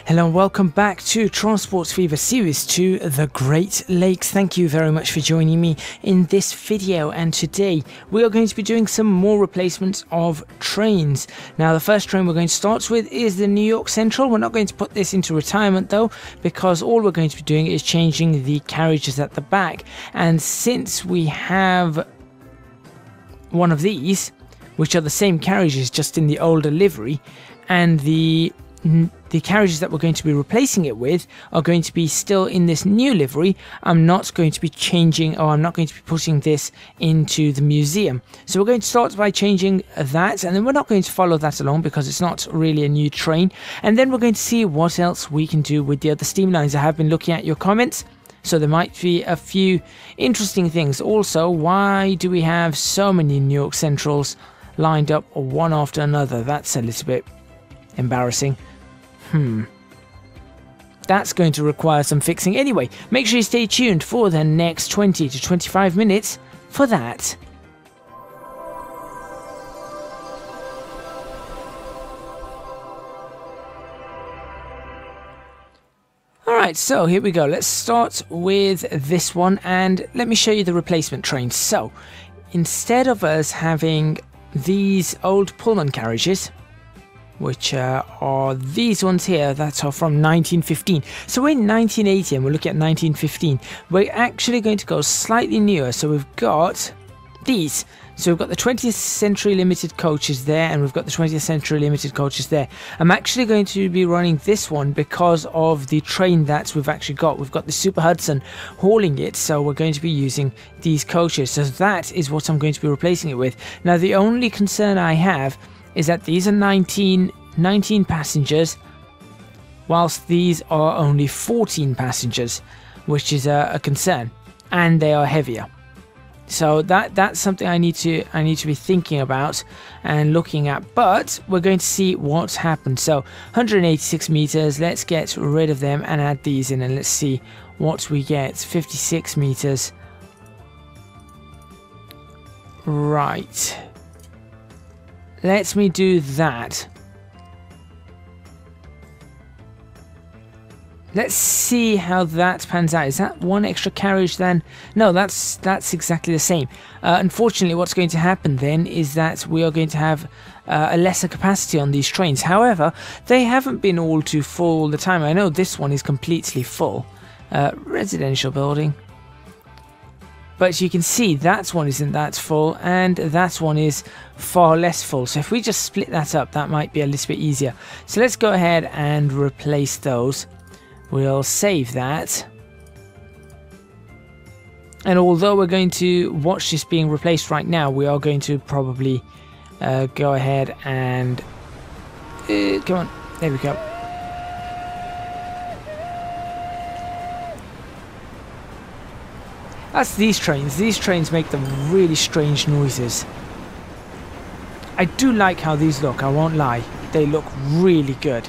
Hello and welcome back to Transport Fever Series 2, the Great Lakes. Thank you very much for joining me in this video, and today we are going to be doing some more replacements of trains. Now the first train we're going to start with is the New York Central. We're not going to put this into retirement though, because all we're going to be doing is changing the carriages at the back. And since we have one of these, which are the same carriages just in the older livery, and the carriages that we're going to be replacing it with are going to be still in this new livery, I'm not going to be changing, or I'm not going to be putting this into the museum. So we're going to start by changing that, and then we're not going to follow that along because it's not really a new train. And then we're going to see what else we can do with the other steam lines. I have been looking at your comments, so there might be a few interesting things. Also, why do we have so many New York Centrals lined up one after another? That's a little bit embarrassing. That's going to require some fixing. Anyway, make sure you stay tuned for the next 20 to 25 minutes for that. Alright, so here we go. Let's start with this one, and let me show you the replacement train. So, instead of us having these old Pullman carriages, which are these ones here that are from 1915. So we're in 1980 and we're looking at 1915. We're actually going to go slightly newer. So we've got these. So we've got the 20th Century Limited coaches there, and we've got the 20th Century Limited coaches there. I'm actually going to be running this one because of the train that we've actually got. We've got the Super Hudson hauling it, so we're going to be using these coaches. So that is what I'm going to be replacing it with. Now the only concern I have is that these are 19 passengers, whilst these are only 14 passengers, which is a concern, and they are heavier. So that's something I need to be thinking about and looking at. But we're going to see what's happened. So 186 meters. Let's get rid of them and add these in, and let's see what we get. 56 meters. Right. Let me do that. Let's see how that pans out. Is that one extra carriage then? No, that's exactly the same. Unfortunately, what's going to happen then is that we are going to have a lesser capacity on these trains. However, they haven't been all too full all the time. I know this one is completely full. Residential building. But you can see that one isn't that full, and that one is far less full. So if we just split that up, that might be a little bit easier. So let's go ahead and replace those. We'll save that. And although we're going to watch this being replaced right now, we are going to probably go ahead and... come on, there we go. That's these trains. These trains make them really strange noises. I do like how these look, I won't lie. They look really good.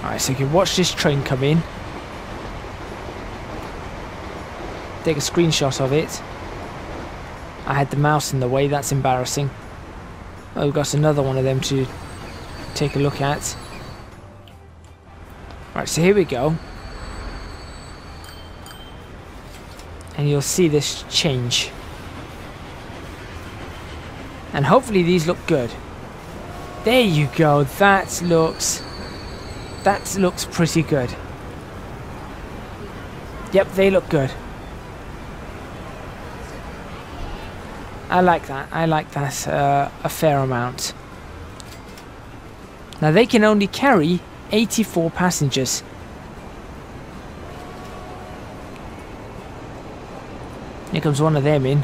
Alright, so you can watch this train come in. Take a screenshot of it. I had the mouse in the way, that's embarrassing. Oh, we've got another one of them to take a look at. Right, so here we go. And you'll see this change. And hopefully these look good. There you go. That looks pretty good. Yep, they look good. I like that. I like that a fair amount. Now they can only carry 84 passengers. Here comes one of them in.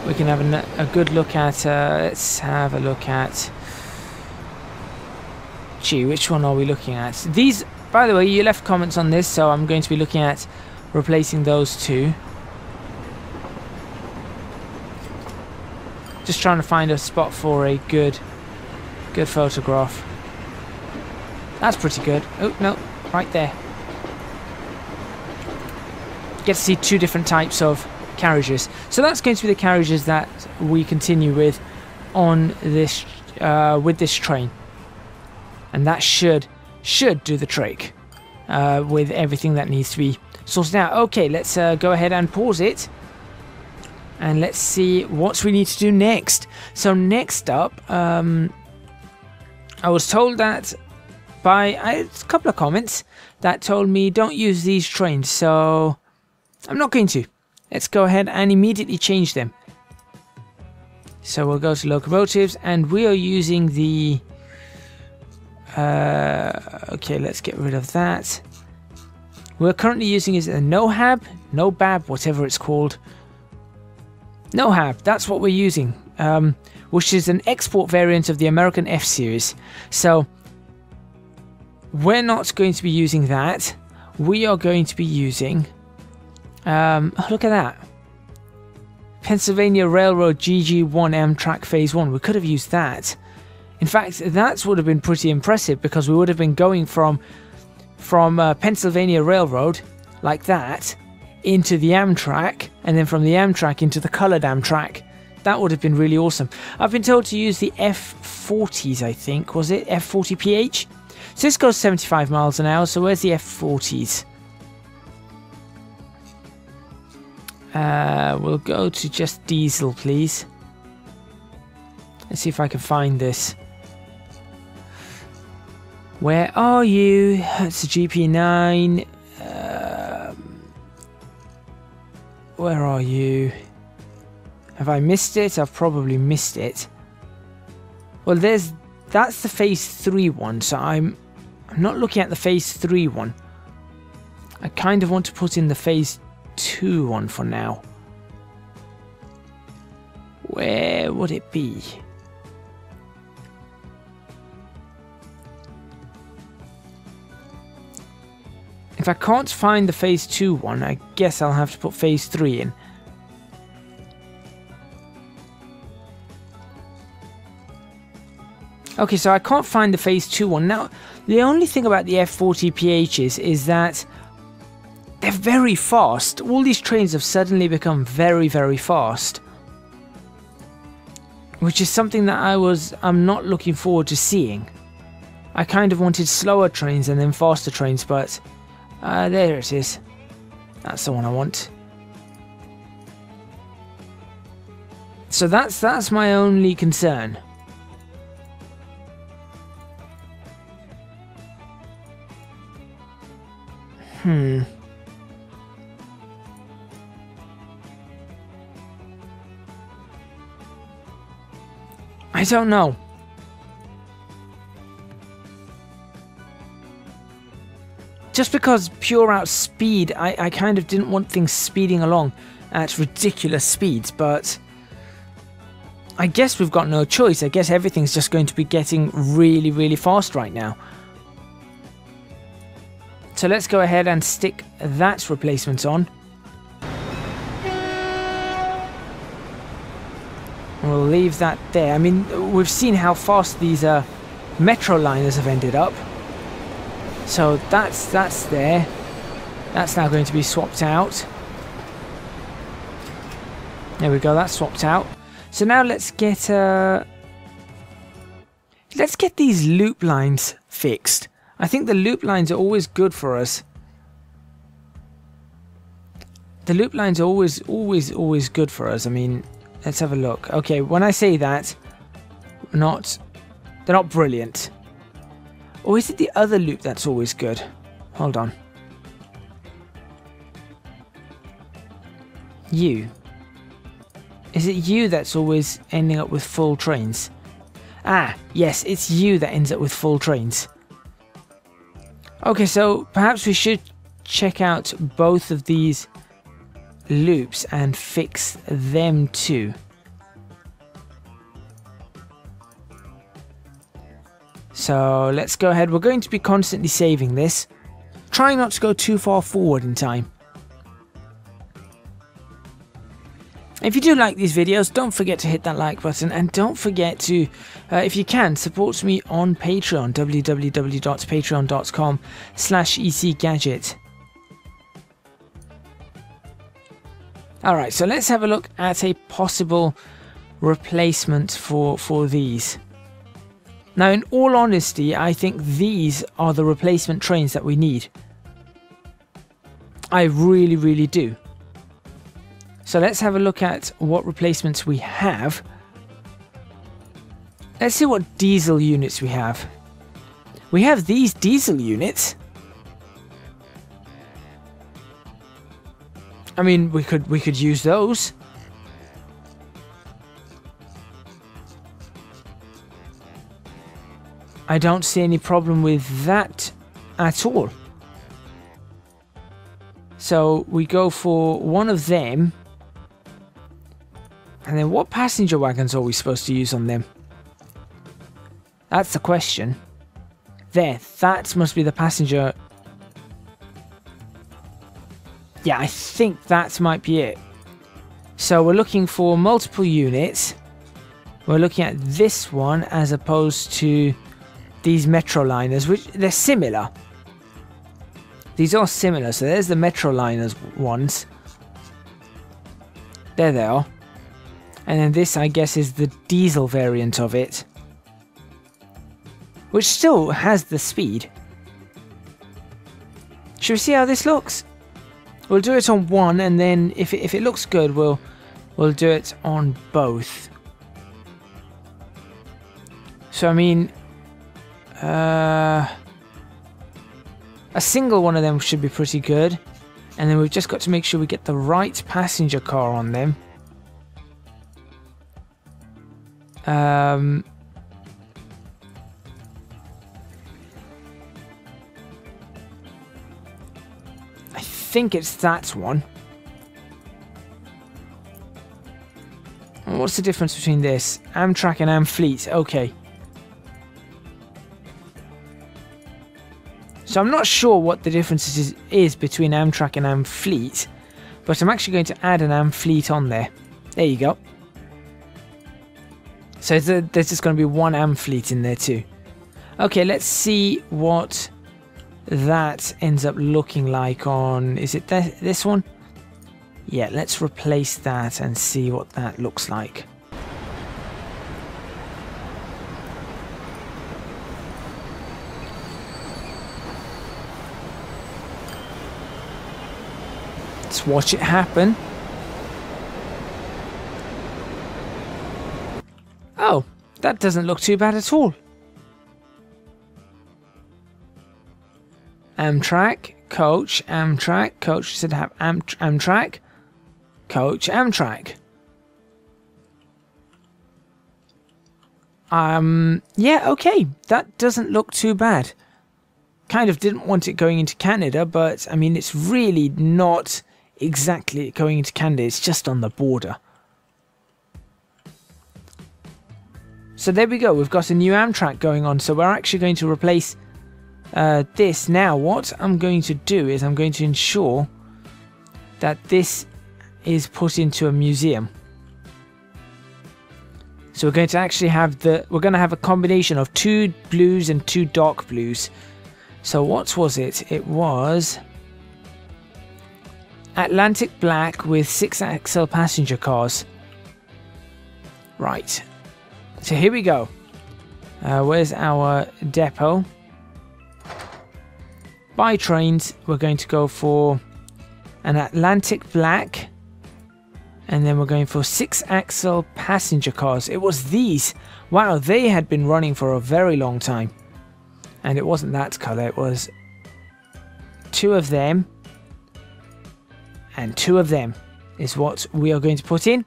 We can have a good look at, let's have a look at, gee, which one are we looking at? These, by the way, you left comments on this, so I'm going to be looking at replacing those two. Just trying to find a spot for a good photograph. That's pretty good. Oh, no, right there. Get to see two different types of carriages. So that's going to be the carriages that we continue with on this with this train, and that should do the trick with everything that needs to be sorted out. Okay, let's go ahead and pause it, and let's see what we need to do next. So next up, I was told that by a couple of comments that told me don't use these trains, so I'm not going to. Let's go ahead and immediately change them. So we'll go to Locomotives, and we are using the okay, let's get rid of that. We're currently using is a NOBAB, whatever it's called. NOHAB, that's what we're using, which is an export variant of the American F series. So we're not going to be using that. We are going to be using oh, look at that, Pennsylvania Railroad GG1 Amtrak Phase 1. We could have used that. In fact, that would have been pretty impressive, because we would have been going from Pennsylvania Railroad like that into the Amtrak, and then from the Amtrak into the colored Amtrak. That would have been really awesome. I've been told to use the F40s, I think. Was it F40PH? So this goes 75 miles an hour, so where's the F40s? We'll go to just diesel, please. Let's see if I can find this. Where are you? It's a GP9. Where are you? Have I missed it? I've probably missed it. Well, that's the Phase 3 one, so I'm not looking at the Phase 3 one. I kind of want to put in the Phase 2 one for now. Where would it be? If I can't find the Phase 2 one, I guess I'll have to put Phase 3 in. Okay, so I can't find the Phase 2 one. Now, the only thing about the F40PHs is that they're very fast. All these trains have suddenly become very, very fast, which is something that I'm not looking forward to seeing. I kind of wanted slower trains and then faster trains, but there it is. That's the one I want. So that's my only concern. I don't know. Just because pure out speed, I kind of didn't want things speeding along at ridiculous speeds, but I guess we've got no choice. I guess everything's just going to be getting really, really fast right now. So let's go ahead and stick that replacement on. We'll leave that there. I mean, we've seen how fast these Metroliners have ended up. So that's there. That's now going to be swapped out. There we go, that's swapped out. So now let's get these loop lines fixed. I think the loop lines are always good for us. The loop lines are always good for us. I mean, let's have a look. Okay, when I say that, they're not brilliant. Or is it the other loop that's always good? Hold on. You. Is it you that's always ending up with full trains? Ah, yes, it's you that ends up with full trains. Okay, so perhaps we should check out both of these loops and fix them too. So let's go ahead. We're going to be constantly saving this, trying not to go too far forward in time. If you do like these videos, don't forget to hit that like button, and don't forget to, if you can, support me on Patreon, www.patreon.com/ECGadget. Alright, so let's have a look at a possible replacement for these. Now, in all honesty, I think these are the replacement trains that we need. I really, really do. So let's have a look at what replacements we have. Let's see what diesel units we have. We have these diesel units. I mean, we could use those. I don't see any problem with that at all. So we go for one of them. And then what passenger wagons are we supposed to use on them? That's the question. There, that must be the passenger. Yeah, I think that might be it. So we're looking for multiple units. We're looking at this one as opposed to these Metroliners, which they're similar. These are similar. So there's the Metroliners ones. There they are. And then this, I guess, is the diesel variant of it, which still has the speed. Should we see how this looks? We'll do it on one, and then if it looks good, we'll do it on both. So I mean, a single one of them should be pretty good, and then we've just got to make sure we get the right passenger car on them. I think it's that one. What's the difference between this? Amtrak and Amfleet. Okay. So I'm not sure what the difference is between Amtrak and Amfleet, but I'm actually going to add an Amfleet on there. There you go. So there's just going to be one Amfleet in there too. Okay, let's see what that ends up looking like on... Is it this one? Yeah, let's replace that and see what that looks like. Let's watch it happen. Oh, that doesn't look too bad at all. Amtrak, coach, Amtrak, coach should have Amtrak, coach, Amtrak. Yeah, okay, that doesn't look too bad. Kind of didn't want it going into Canada, but I mean, it's really not exactly going into Canada, it's just on the border. So there we go, we've got a new Amtrak going on, so we're actually going to replace this. Now what I'm going to do is I'm going to ensure that this is put into a museum. So we're going to actually have we're going to have a combination of 2 blues and 2 dark blues. So what was it? It was Atlantic black with 6-axle passenger cars. Right. So here we go. Where's our depot? By trains, we're going to go for an Atlantic black, and then we're going for 6-axle passenger cars. It was these. Wow, they had been running for a very long time. And it wasn't that colour, it was 2 of them and 2 of them is what we are going to put in.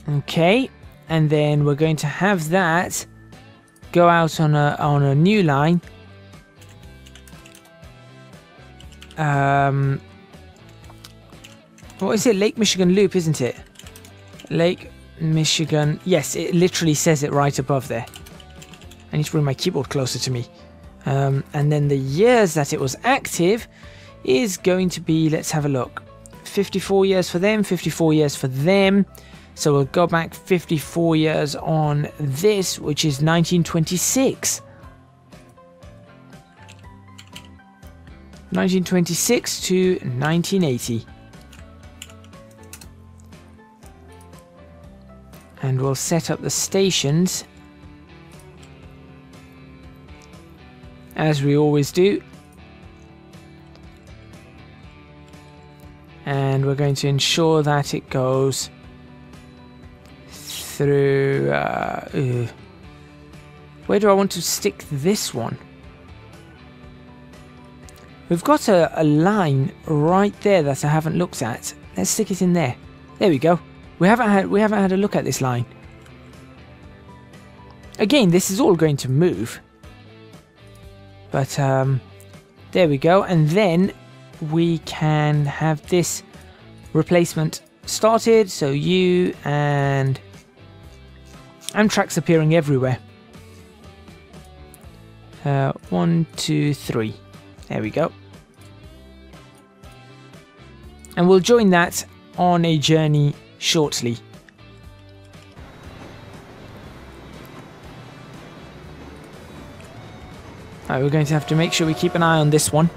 Okay, and then we're going to have that go out on a new line. What is it? Lake Michigan Loop, isn't it? Lake Michigan. Yes, it literally says it right above there. I need to bring my keyboard closer to me. And then the years that it was active is going to be, let's have a look. 54 years for them, 54 years for them. So we'll go back 54 years on this, which is 1926. 1926 to 1980. And we'll set up the stations as we always do. And we're going to ensure that it goes through... where do I want to stick this one? We've got a line right there that I haven't looked at. Let's stick it in there. There we go. We haven't had a look at this line. Again, this is all going to move. But there we go. And then we can have this replacement started. So you and Amtrak's appearing everywhere. 1, 2, 3. There we go. And we'll join that on a journey shortly. Alright, we're going to have to make sure we keep an eye on this one.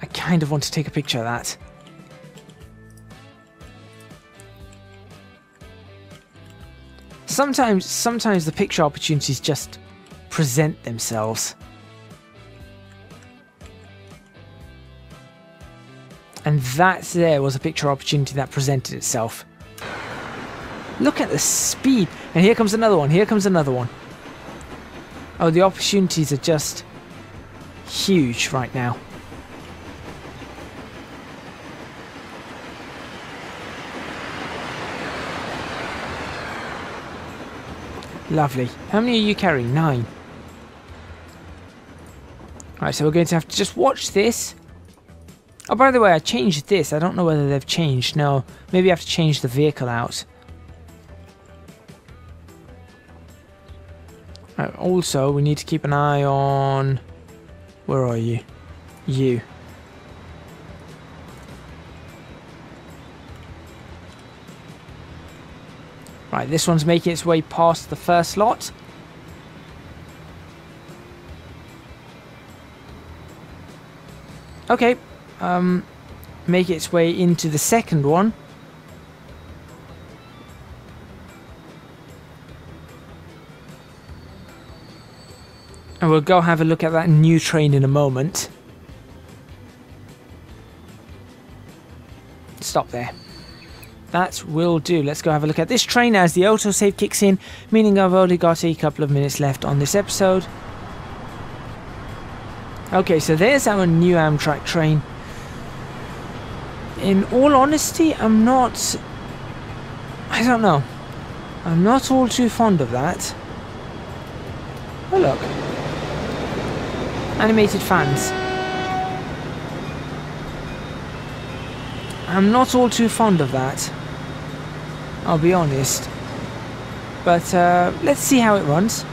I kind of want to take a picture of that. Sometimes the picture opportunities just present themselves. And that there was a picture opportunity that presented itself. Look at the speed. And here comes another one. Here comes another one. Oh, the opportunities are just huge right now. Lovely. How many are you carrying? 9. Alright, so we're going to have to just watch this. Oh, by the way, I changed this. I don't know whether they've changed. No, maybe I have to change the vehicle out. Right, also, we need to keep an eye on... Where are you? You. Right, this one's making its way past the first lot. Okay, make its way into the second one. And we'll go have a look at that new train in a moment. Stop there. That will do. Let's go have a look at this train as the autosave kicks in, meaning I've only got a couple of minutes left on this episode. Okay, so there's our new Amtrak train. In all honesty, I don't know. I'm not all too fond of that. Oh look. Animated fans. I'm not all too fond of that. I'll be honest. But let's see how it runs.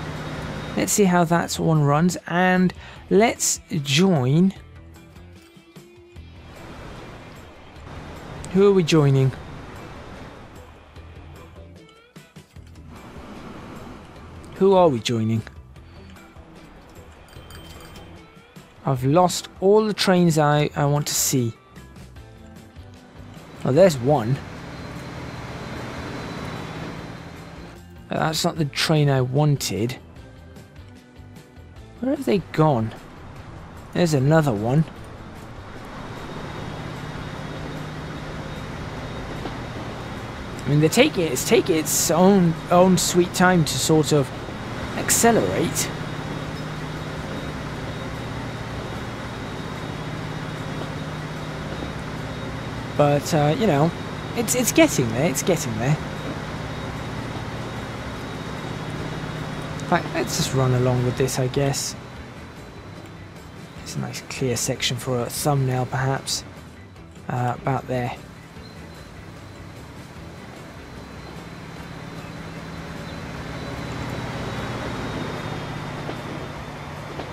Let's see how that one runs. And let's join... Who are we joining? Who are we joining? I've lost all the trains I want to see. Oh, there's one. That's not the train I wanted. Where have they gone? There's another one. I mean, it's taking its own sweet time to sort of accelerate. But you know, it's getting there. It's getting there. Right, let's just run along with this, I guess. It's a nice clear section for a thumbnail, perhaps. About there.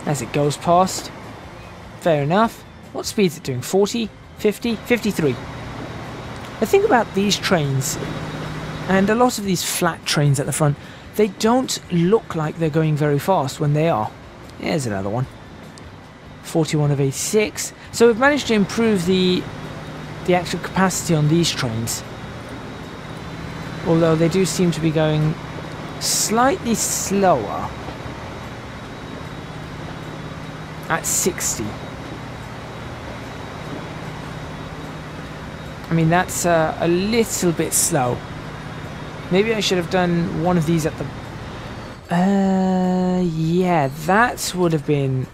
As it goes past. Fair enough. What speed is it doing? 40? 50? 53. The thing about these trains, and a lot of these flat trains at the front, they don't look like they're going very fast when they are. Here's another one. 41 of 86. So we've managed to improve the actual capacity on these trains. Although they do seem to be going slightly slower at 60. I mean, that's a little bit slow. Maybe I should have done one of these at the... yeah, that would have been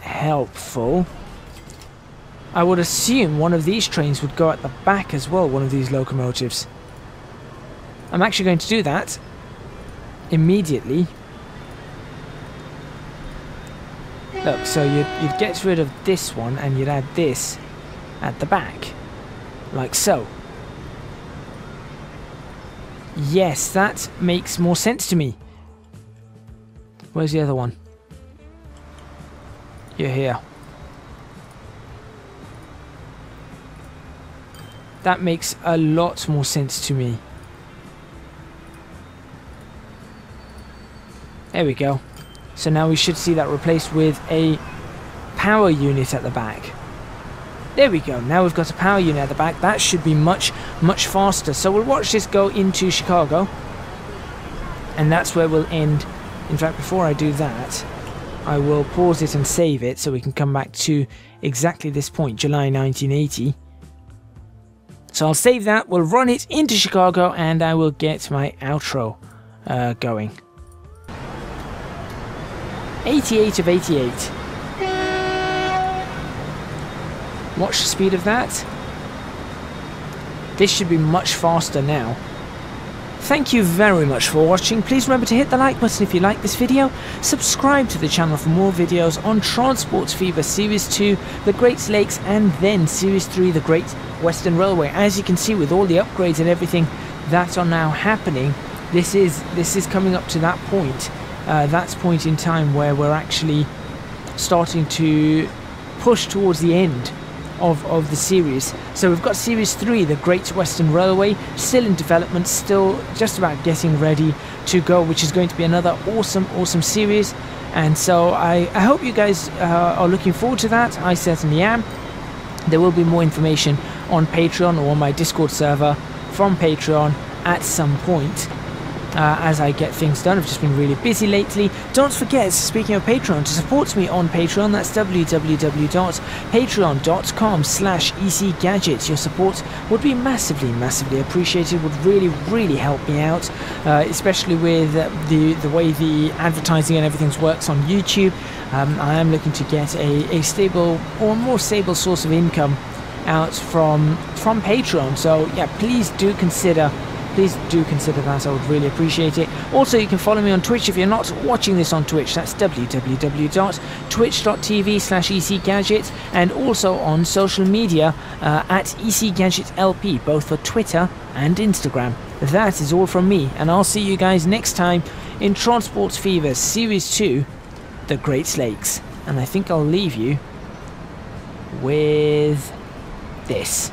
helpful. I would assume one of these trains would go at the back as well, one of these locomotives. I'm actually going to do that immediately. Look, so you'd get rid of this one and you'd add this at the back. Like so. Yes, that makes more sense to me. Where's the other one? You're here. That makes a lot more sense to me. There we go. So now we should see that replaced with a power unit at the back. There we go. Now we've got a power unit at the back. That should be much, much faster. So we'll watch this go into Chicago. And that's where we'll end. In fact, before I do that, I will pause it and save it so we can come back to exactly this point, July 1980. So I'll save that. We'll run it into Chicago and I will get my outro going. 88 of 88. Watch the speed of that. This should be much faster now. Thank you very much for watching. Please remember to hit the like button if you like this video. Subscribe to the channel for more videos on Transport Fever Series 2, the Great Lakes, and then Series 3, the Great Western Railway. As you can see, with all the upgrades and everything that are now happening, this is coming up to that point. That's point in time where we're actually starting to push towards the end of the series. So we've got Series 3, the Great Western Railway, still in development, still just about getting ready to go, which is going to be another awesome series. And so I hope you guys are looking forward to that. I certainly am. There will be more information on Patreon or on my Discord server from Patreon at some point. As I get things done. I've just been really busy lately. Don't forget, speaking of Patreon, to support me on Patreon, that's www.patreon.com/ECGadget. Your support would be massively appreciated, would really help me out, especially with the way the advertising and everything works on YouTube. I am looking to get a stable or more stable source of income out from Patreon. So yeah, please do consider that. I would really appreciate it. Also, you can follow me on Twitch if you're not watching this on Twitch. That's www.twitch.tv/ECGadget, and also on social media at ECGadgetLP, both for Twitter and Instagram. That is all from me, and I'll see you guys next time in Transport Fever Series 2, the Great Lakes. And I think I'll leave you with this.